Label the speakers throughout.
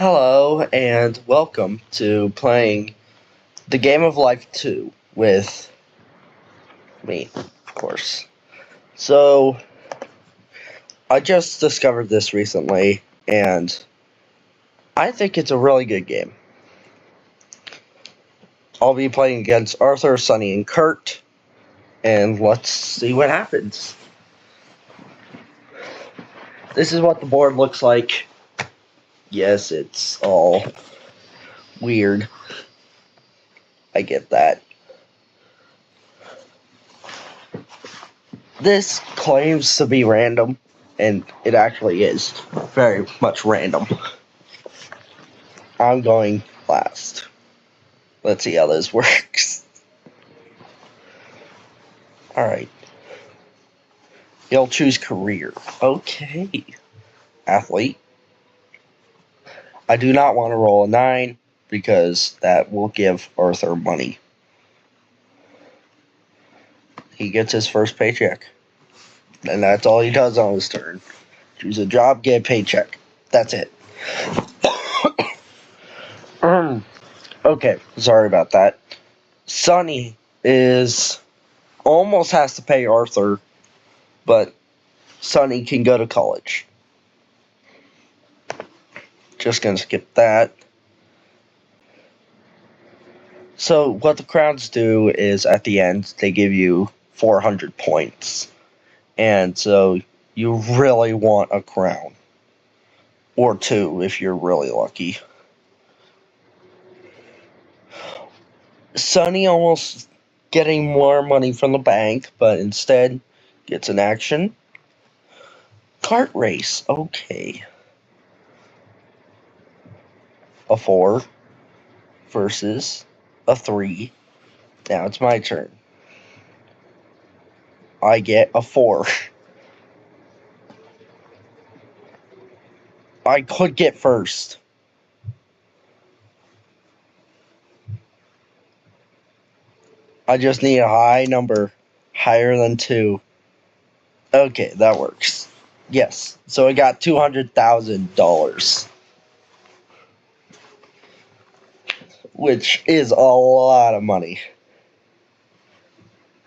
Speaker 1: Hello and welcome to playing the Game of Life 2 with me, of course. So, I just discovered this recently and I think it's a really good game. I'll be playing against Arthur, Sunny, and Kurt, and let's see what happens. This is what the board looks like. Yes, it's all weird. I get that. This claims to be random, and it actually is very much random. I'm going last. Let's see how this works. Alright. You'll choose career. Okay. Athlete. I do not want to roll a 9 because that will give Arthur money. He gets his first paycheck. And that's all he does on his turn. Choose a job, get a paycheck. That's it. Okay, sorry about that. Sunny almost has to pay Arthur, but Sunny can go to college. Just gonna skip that. So what the crowns do is at the end they give you 400 points. And so you really want a crown. Or 2 if you're really lucky. Sunny almost getting more money from the bank, but instead gets an action. Kart race, okay. A 4 versus a 3. Now it's my turn. I get a 4. I could get first. I just need a high number. Higher than 2. Okay, that works. Yes, so I got $200,000. Which is a lot of money.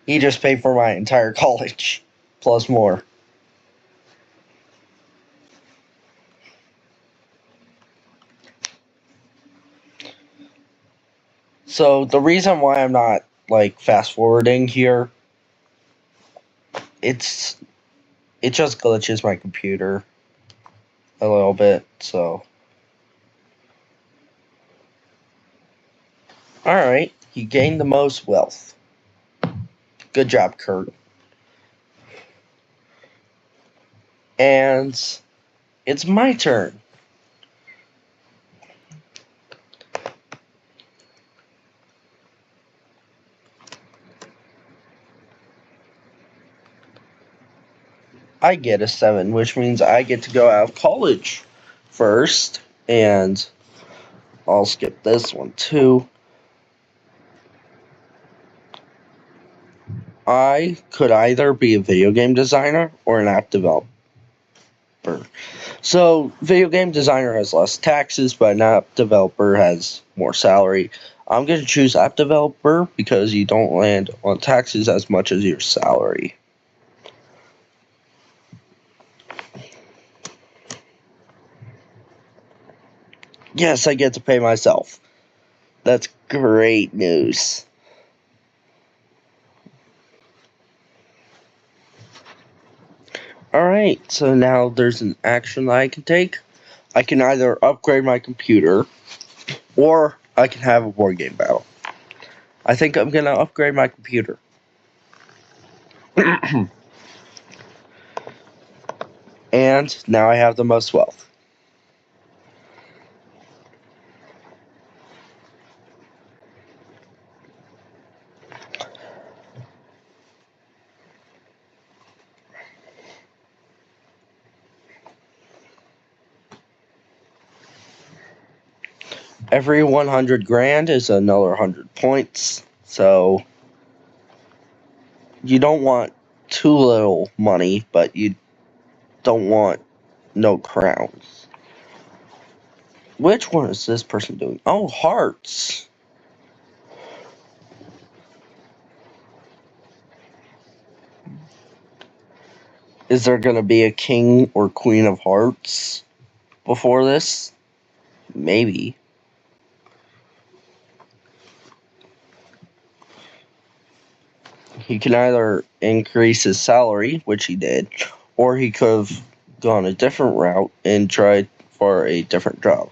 Speaker 1: He just paid for my entire college. Plus more. So the reason why I'm not fast forwarding here, it just glitches my computer a little bit, so. Alright, you gained the most wealth. Good job, Kurt. And it's my turn. I get a 7, which means I get to go out of college first, and I'll skip this one too. I could either be a video game designer or an app developer. So, video game designer has less taxes, but an app developer has more salary. I'm going to choose app developer because you don't land on taxes as much as your salary. Yes, I get to pay myself. That's great news. Alright, so now there's an action that I can take. I can either upgrade my computer, or I can have a board game battle. I think I'm going to upgrade my computer. And now I have the most wealth. Every 100 grand is another 100 points, so you don't want too little money, but you don't want no crowns. Which one is this person doing? Oh, hearts. Is there going to be a king or queen of hearts before this? Maybe. He can either increase his salary, which he did, or he could have gone a different route and tried for a different job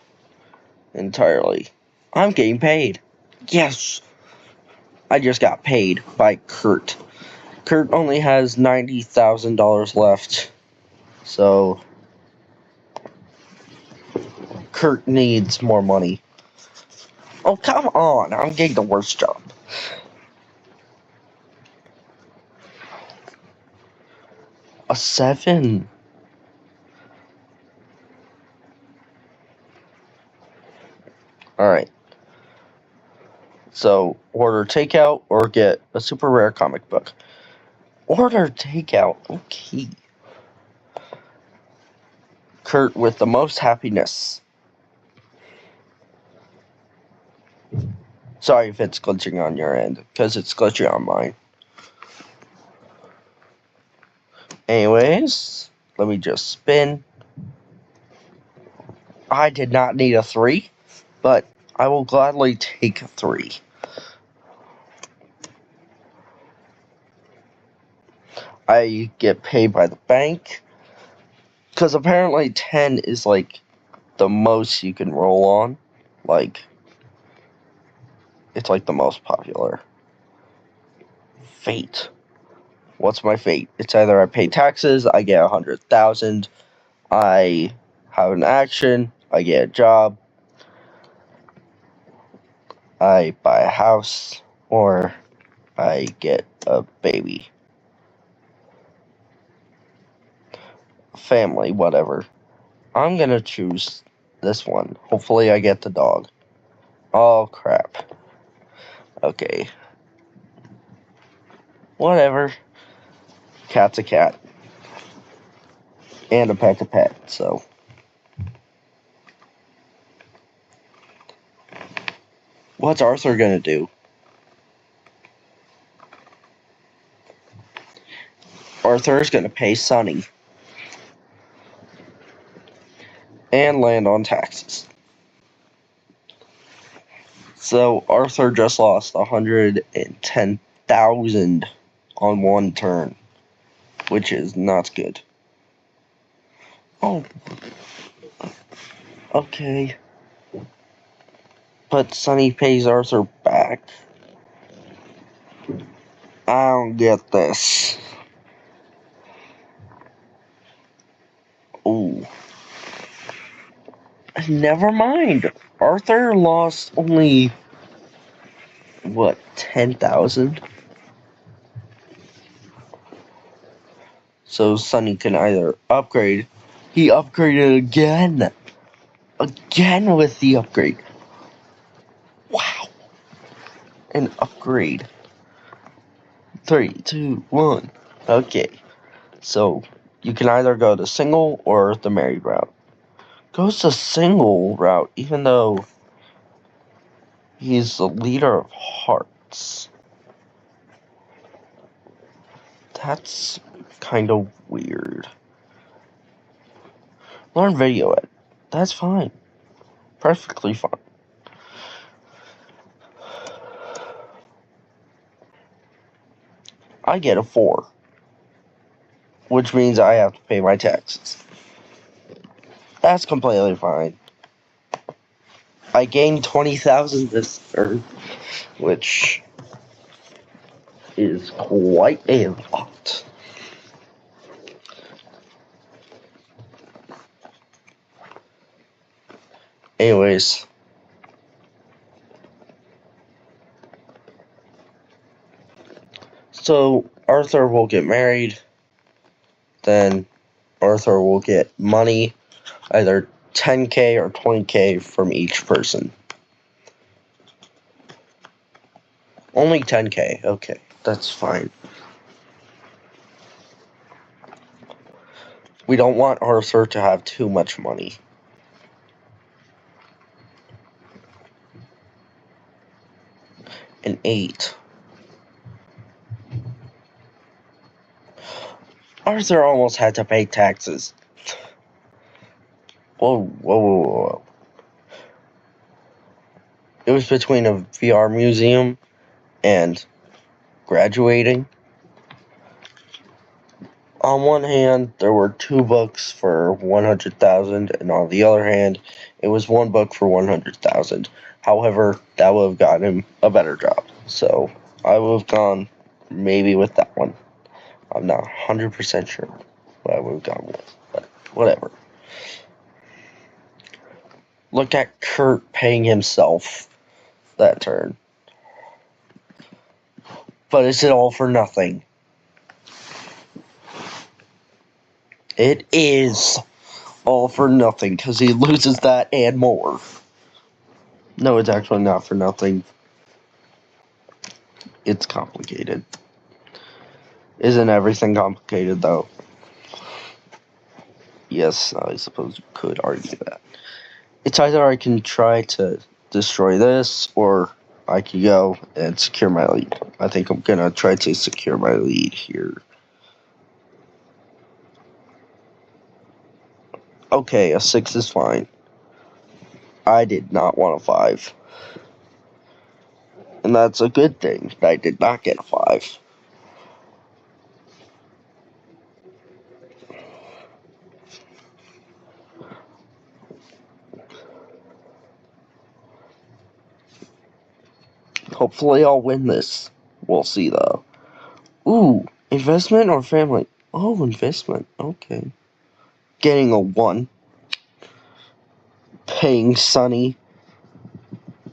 Speaker 1: entirely. I'm getting paid. Yes! I just got paid by Kurt. Kurt only has $90,000 left. So, Kurt needs more money. Oh, come on. I'm getting the worst job. A 7. Alright. So, order takeout or get a super rare comic book. Order takeout. Okay. Kurt with the most happiness. Sorry if it's glitching on your end, because it's glitching on mine. Anyways, let me just spin. I did not need a 3, but I will gladly take a 3. I get paid by the bank, because apparently 10 is like the most you can roll on. Like, it's like the most popular. Fate. What's my fate? It's either I pay taxes, I get 100,000, I have an action, I get a job, I buy a house, or I get a baby. Family, whatever. I'm gonna choose this one. Hopefully I get the dog. Oh, crap. Okay. Whatever. Cat's a cat. And a pet's a pet, so. What's Arthur gonna do? Arthur's gonna pay Sunny. And land on taxes. So Arthur just lost 110,000 on one turn, which is not good. Oh, okay. But Sunny pays Arthur back. I don't get this. Ooh. Never mind. Arthur lost only, what, 10,000? So Sunny can either upgrade. He upgraded again. Again with the upgrade. Wow. An upgrade. 3, 2, 1. Okay. So you can either go the single or the married route. Goes the single route, even though he's the leader of hearts. That's kind of weird. Learn video ed. That's fine. Perfectly fine. I get a 4. Which means I have to pay my taxes. That's completely fine. I gained 20,000 this turn, which is quite a lot. Anyways. So, Arthur will get married. Then, Arthur will get money, either 10K or 20K from each person. Only 10K. Okay, that's fine. We don't want Arthur to have too much money. An 8. Arthur almost had to pay taxes. Whoa. It was between a VR museum and graduating. On one hand, there were 2 books for 100,000, and on the other hand, it was 1 book for 100,000. However, that would have gotten him a better job. So I would have gone maybe with that one. I'm not 100% sure what I would have gone with, but whatever. Look at Kurt paying himself that turn. But is it all for nothing? It is all for nothing, because he loses that and more. No, it's actually not for nothing. It's complicated. Isn't everything complicated, though? Yes, I suppose you could argue that. It's either I can try to destroy this, or I can go and secure my lead. I think I'm gonna try to secure my lead here. Okay, a 6 is fine. I did not want a 5. And that's a good thing. I did not get a 5. Hopefully I'll win this. We'll see, though. Ooh, investment or family? Oh, investment. Okay. Getting a 1. Paying Sunny.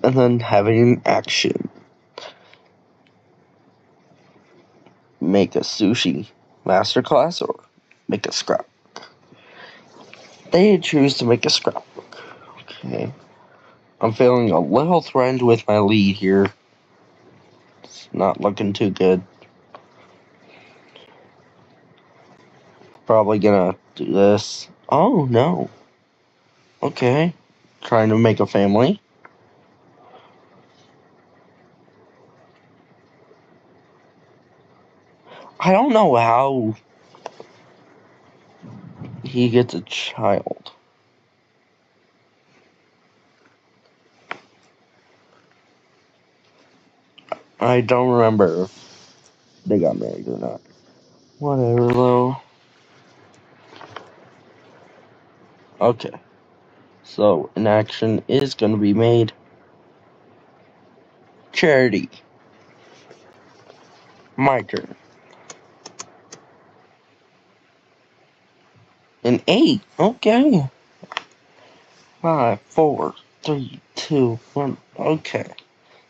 Speaker 1: And then having an action. Make a sushi masterclass or make a scrapbook. They choose to make a scrapbook. Okay. I'm feeling a little threatened with my lead here. It's not looking too good. Probably gonna do this. Oh, no. Okay. Trying to make a family. I don't know how he gets a child. I don't remember if they got married or not. Whatever, though. Okay. So, an action is going to be made. Charity. My turn. An 8. Okay. 5, 4, 3, 2, 1. Okay.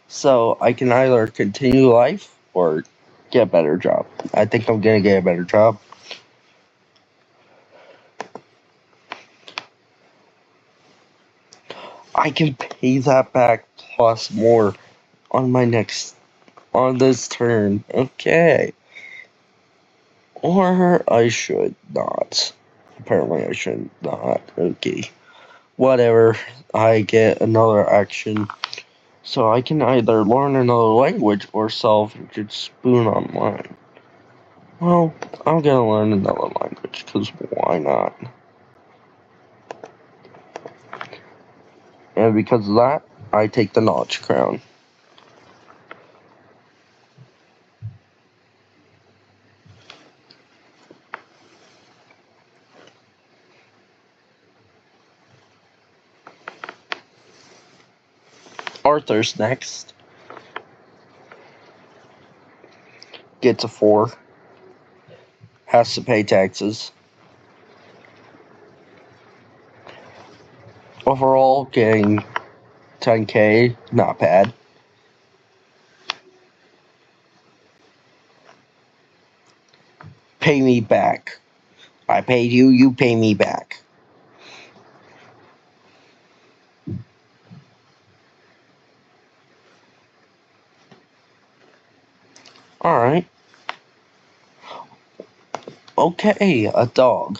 Speaker 1: So, I can either continue life or get a better job. I think I'm going to get a better job. I can pay that back plus more on this turn. Okay. Or I should not. Apparently I should not. Okay. Whatever. I get another action. So I can either learn another language or solve Richard Spoon online. Well, I'm gonna learn another language, because why not? And because of that, I take the Knowledge Crown. Arthur's next. Gets a 4. Has to pay taxes. Overall, getting 10k, not bad. Pay me back. I paid you, you pay me back. Alright. Okay, a dog.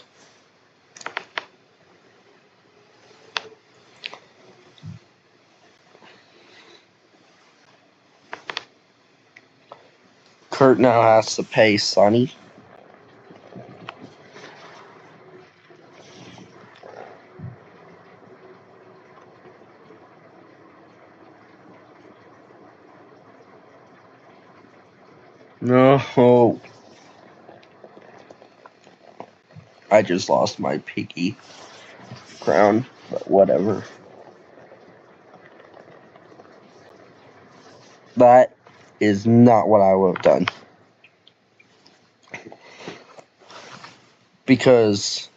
Speaker 1: Kurt now has to pay Sonny. No. I just lost my piggy crown, but whatever. That is not what I would have done. Because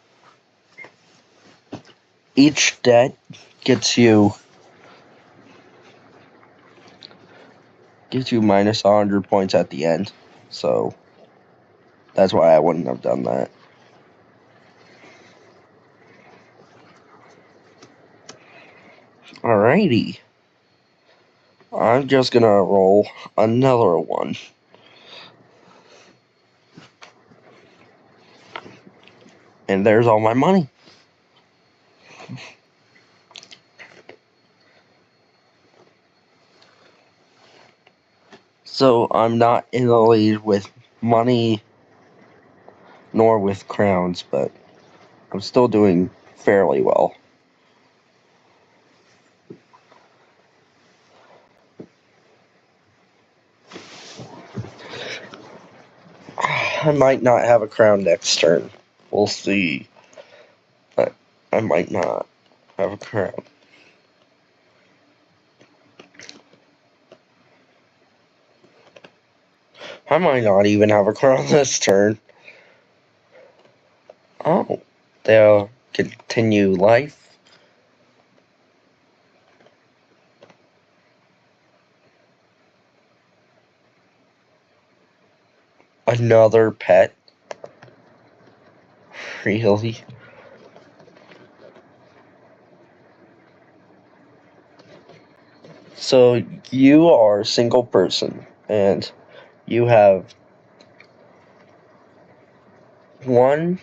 Speaker 1: each debt gets you minus 100 points at the end. So that's why I wouldn't have done that. Alrighty. I'm just gonna roll another one. And there's all my money. So I'm not in the lead with money nor with crowns, but I'm still doing fairly well. I might not have a crown next turn. We'll see. But I might not have a crown. I might not even have a crown this turn. Oh, they'll continue life. Another pet. Really? So you are a single person and you have one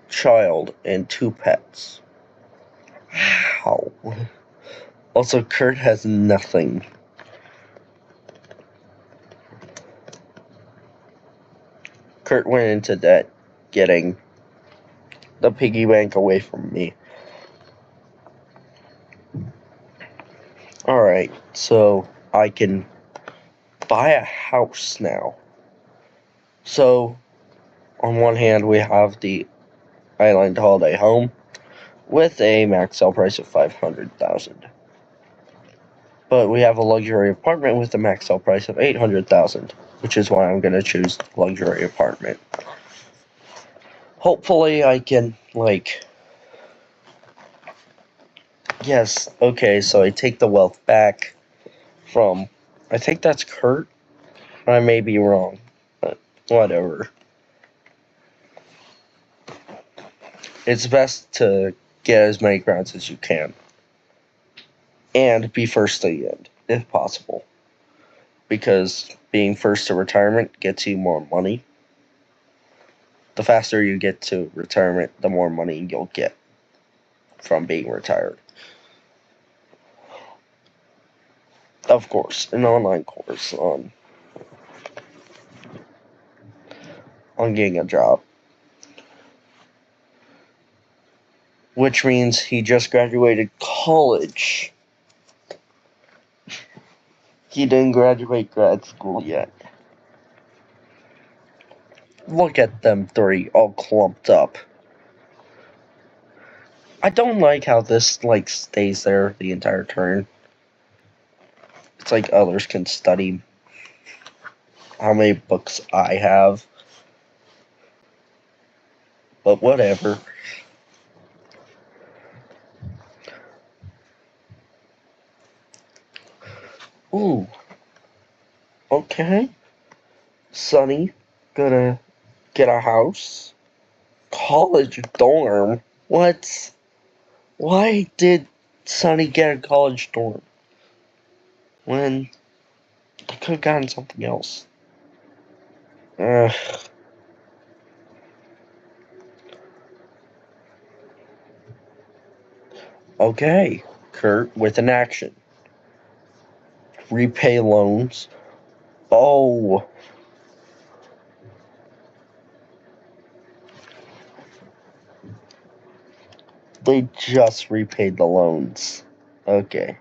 Speaker 1: child and 2 pets. How? Also, Kurt has nothing. Kurt went into debt getting the piggy bank away from me. Alright, so I can buy a house now. So, on one hand, we have the Island Holiday Home with a max sale price of $500,000. But we have a luxury apartment with a max sale price of $800,000, which is why I'm going to choose luxury apartment. Hopefully I can, yes, okay, so I take the wealth back from, I think that's Kurt. I may be wrong, but whatever. It's best to get as many crowns as you can. And be first to the end, if possible. Because being first to retirement gets you more money. The faster you get to retirement, the more money you'll get from being retired. Of course, an online course on getting a job. Which means he just graduated college. He didn't graduate grad school yet. Look at them 3 all clumped up. I don't like how this, stays there the entire turn. It's like others can study how many books I have. But whatever. Ooh. Okay. Sonny, gonna get a house. College dorm? What? Why did Sonny get a college dorm? When I could have gotten something else. Ugh. Okay, Kurt, with an action. Repay loans. Oh. They just repaid the loans. Okay.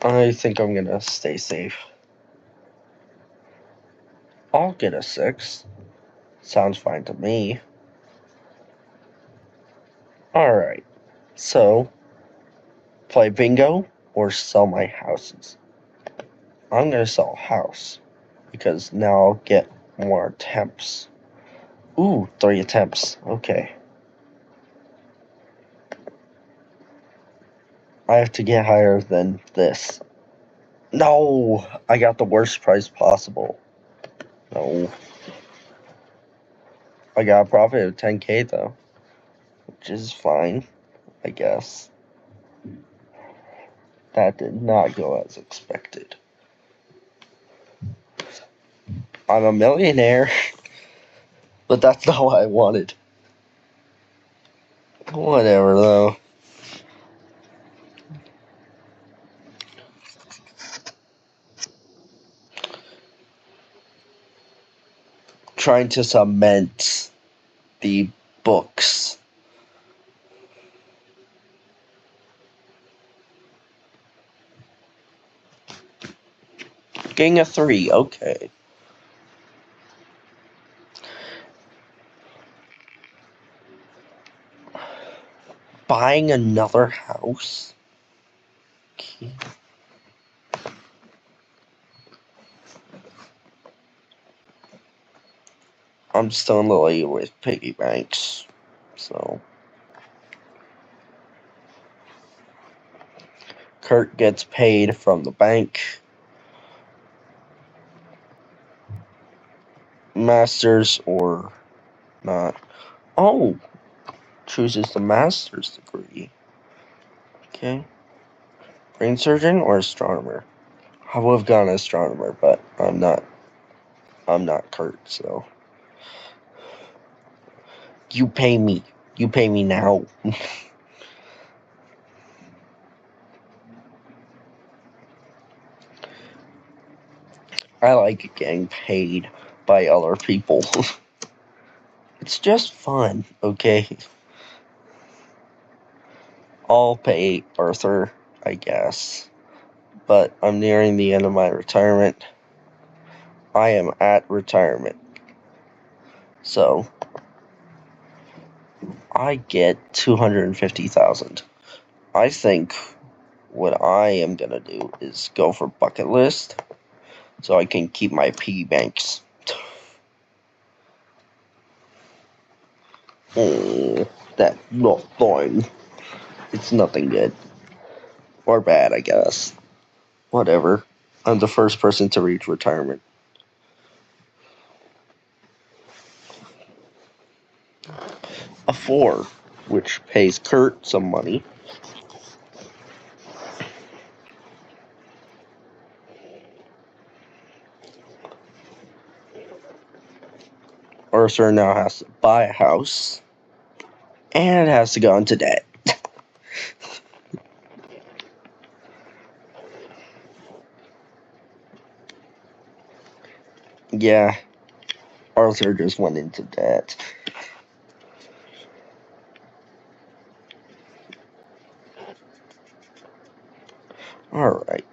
Speaker 1: I think I'm gonna stay safe. I'll get a 6. Sounds fine to me. Alright. So, play bingo or sell my houses? I'm gonna sell a house because now I'll get more attempts. Ooh, 3 attempts. Okay. I have to get higher than this. No! I got the worst price possible. No. I got a profit of 10K though, which is fine, I guess. That did not go as expected. I'm a millionaire, but that's not what I wanted. Whatever though. Trying to cement the books. Getting a 3, okay. Buying another house? Okay. I'm still in the lead with piggy banks, so. Kurt gets paid from the bank. Masters or not. Oh! Chooses the master's degree. Okay. Brain surgeon or astronomer? I would have gone astronomer, but I'm not Kurt, so. You pay me. You pay me now. I like getting paid by other people. It's just fun, okay? I'll pay Arthur, I guess. But I'm nearing the end of my retirement. I am at retirement. So I get 250,000. I think what I am gonna do is go for bucket list so I can keep my piggy banks. Oh, that not fine. It's nothing good. Or bad, I guess. Whatever. I'm the first person to reach retirement. A 4, which pays Kurt some money. Arthur now has to buy a house and has to go into debt. Yeah, Arthur just went into debt. Alright.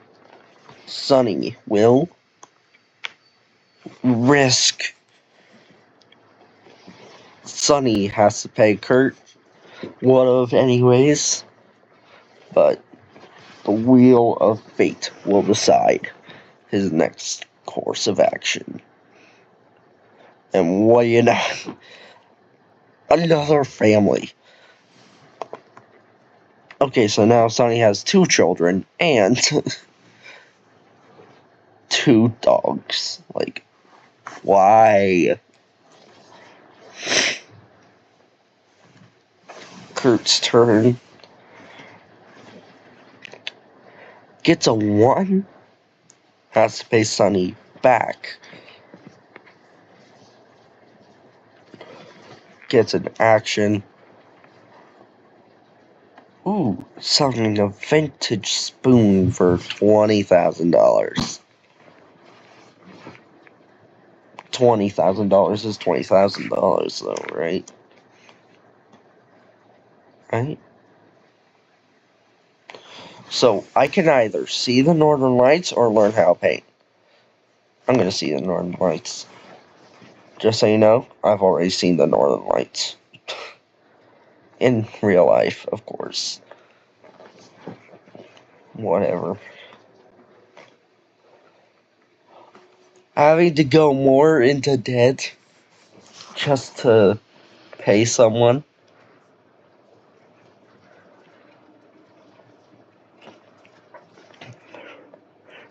Speaker 1: Sonny will risk. Sonny has to pay Kurt one of anyways, but the wheel of fate will decide his next course of action. And what do you know? Another family. Okay, so now Sonny has 2 children and 2 dogs. Like, why? Kurt's turn. Gets a 1. Has to pay Sonny back. Gets an action. Ooh, selling a vintage spoon for $20,000. $20,000 is $20,000 though, right? Right? So I can either see the Northern Lights or learn how to paint. I'm gonna see the Northern Lights. Just so you know, I've already seen the Northern Lights. In real life, of course. Whatever. Having to go more into debt just to pay someone.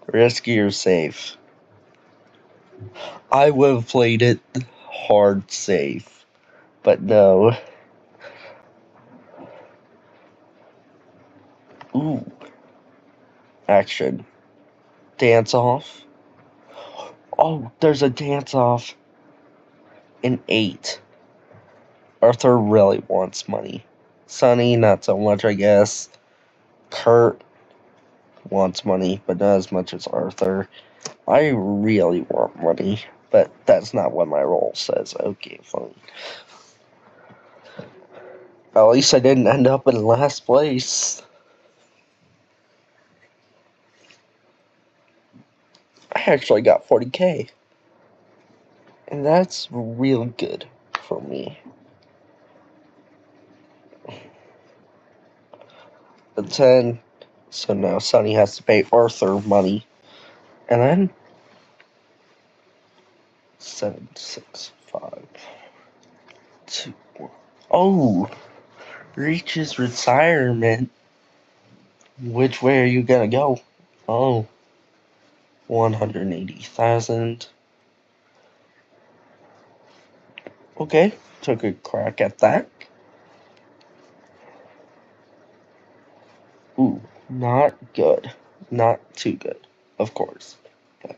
Speaker 1: Risky or safe? I would have played it hard safe, but no. Ooh. Action. Dance off. Oh, there's a dance off in 8. Arthur really wants money. Sonny, not so much, I guess. Kurt wants money, but not as much as Arthur. I really want money, but that's not what my role says. Okay, fine. At least I didn't end up in last place. I actually got 40K. And that's real good for me. The 10. So now Sonny has to pay Arthur money. And then 7, 6, 5, 2, 1. Oh! Reaches retirement. Which way are you gonna go? Oh. 180,000. Okay, took a crack at that. Ooh, not good. Not too good, of course. Okay.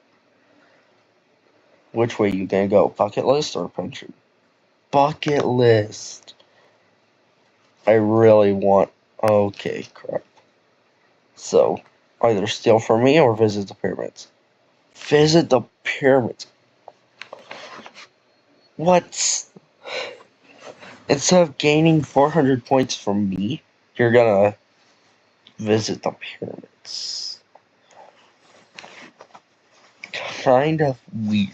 Speaker 1: Which way you gonna go? Bucket list or pension? Bucket list. I really want... Okay, crap. So, either steal from me or visit the pyramids. Visit the pyramids. What? Instead of gaining 400 points from me, you're gonna visit the pyramids. Kind of weird.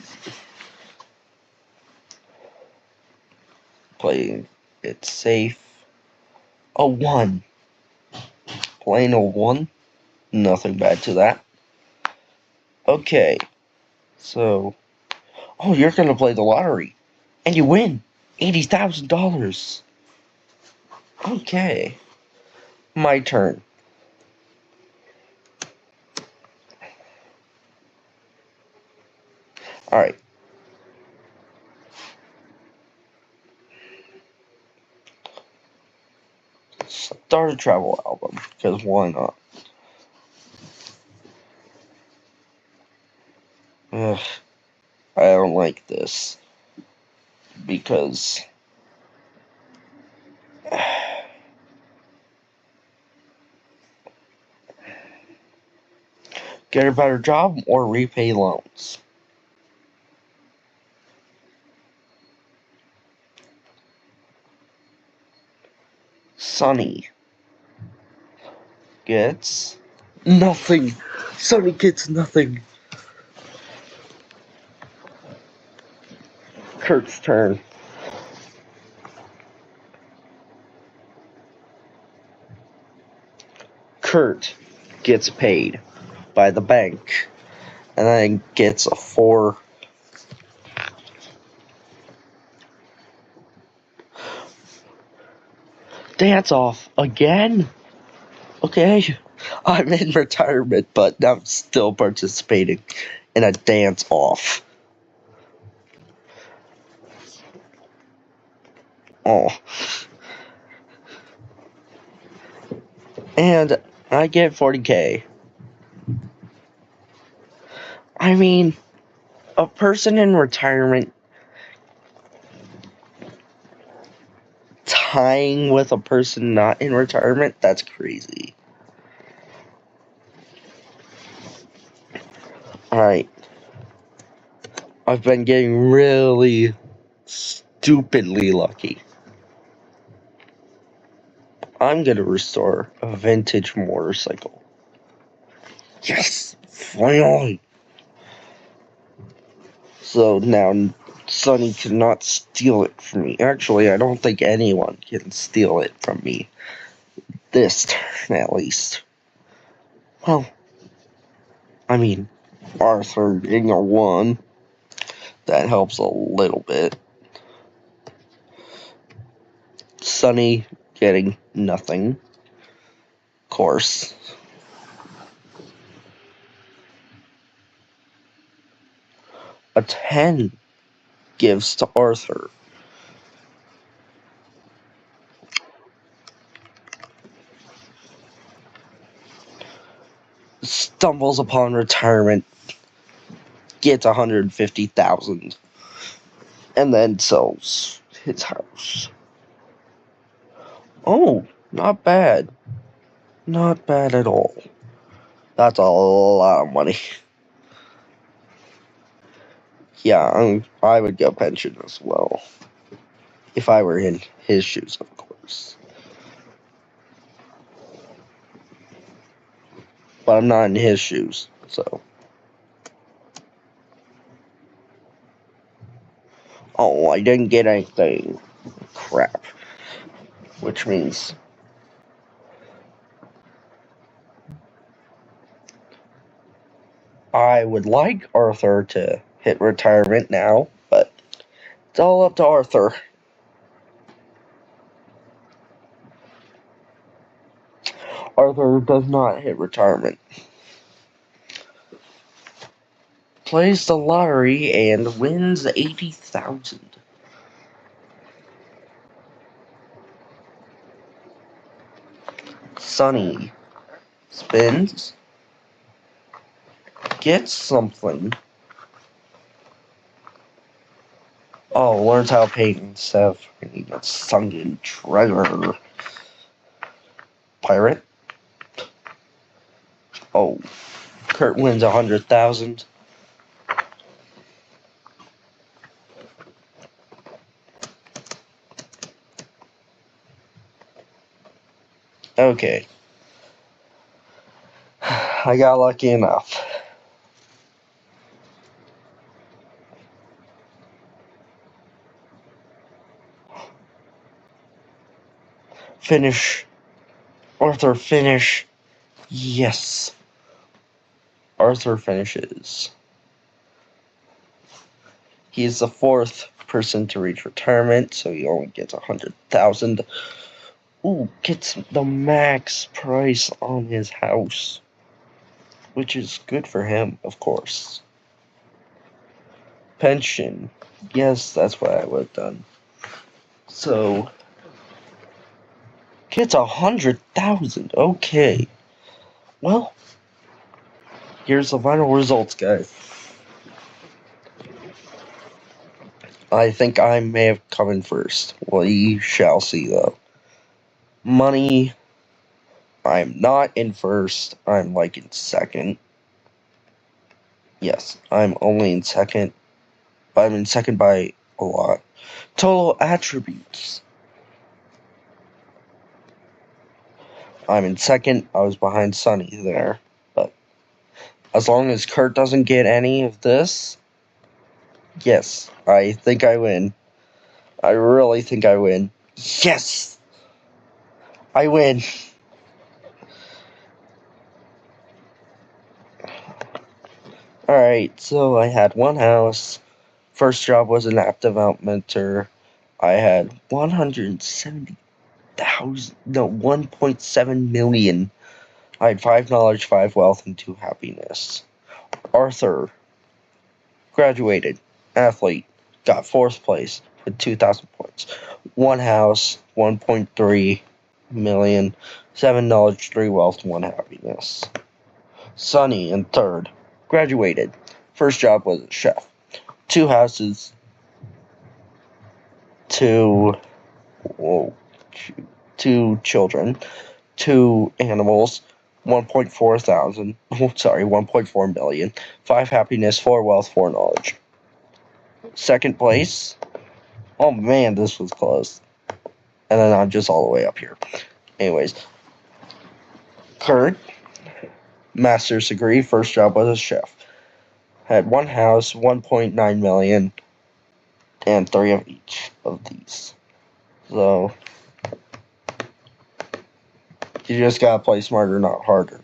Speaker 1: Playing it safe. A 1. Playing a 1. Nothing bad to that. Okay. So. Oh, you're gonna play the lottery. And you win $80,000. Okay. My turn. Alright. Start a travel album, because why not? Ugh, I don't like this. Because... Get a better job or repay loans. Sonny gets nothing. Sonny gets nothing. Kurt's turn. Kurt gets paid by the bank and then gets a 4. Dance off again? Okay, I'm in retirement, but I'm still participating in a dance off. Oh. And I get 40K. I mean, a person in retirement tying with a person not in retirement, that's crazy. Alright. I've been getting really stupidly lucky. I'm gonna restore a vintage motorcycle. Yes! Finally! So now Sonny cannot steal it from me. Actually, I don't think anyone can steal it from me. This turn, at least. Well, I mean, Arthur getting a 1. That helps a little bit. Sonny getting nothing. Of course. A 10 gives to Arthur. Stumbles upon retirement. Gets 150,000. And then sells his house. Oh, not bad. Not bad at all. That's a lot of money. Yeah, I would go pension as well. If I were in his shoes, of course. But I'm not in his shoes, so. Oh, I didn't get anything. Crap. Which means I would like Arthur to hit retirement now, but it's all up to Arthur. Arthur does not hit retirement. Plays the lottery and wins 80,000. Sonny spins, gets something. Oh, learns how to paint instead of a sunken treasure. Pirate. Oh, Kurt wins 100,000. Okay. I got lucky enough. Finish. Arthur, finish. Yes. Arthur finishes. He's the 4th person to reach retirement, so he only gets 100,000. Ooh, gets the max price on his house, which is good for him, of course. Pension. Yes, that's what I would have done. So, gets 100,000. Okay. Well, here's the final results, guys. I think I may have come in first. We shall see, though. Money. I'm not in first. I'm like in second. Yes, I'm only in second. But I'm in second by a lot. Total attributes. I'm in second. I was behind Sonny there. But as long as Kurt doesn't get any of this, yes, I think I win. I really think I win. Yes! I win. Alright, so I had one house. First job was an app developer. I had 1.7 million. I had 5 knowledge, 5 wealth, and 2 happiness. Arthur graduated, athlete, got 4th place with 2,000 points. 1 house, 1.3 million, 7 knowledge, 3 wealth, 1 happiness. Sonny in 3rd, graduated. First job was a chef. 2 houses, 2 children, 2 animals, 1.4 million, 5 happiness, 4 wealth, 4 knowledge. second place. Oh man, this was close. And then I'm just all the way up here. Anyways, Kurt, master's degree, first job was a chef. Had one house, 1.9 million, and 3 of each of these. So, you just gotta play smarter, not harder.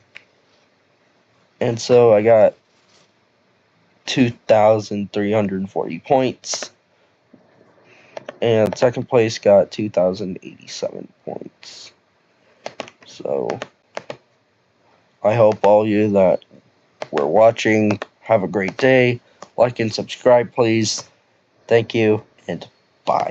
Speaker 1: And so I got 2,340 points. And second place got 2,087 points. So, I hope all you that were watching have a great day. Like and subscribe, please. Thank you, and bye.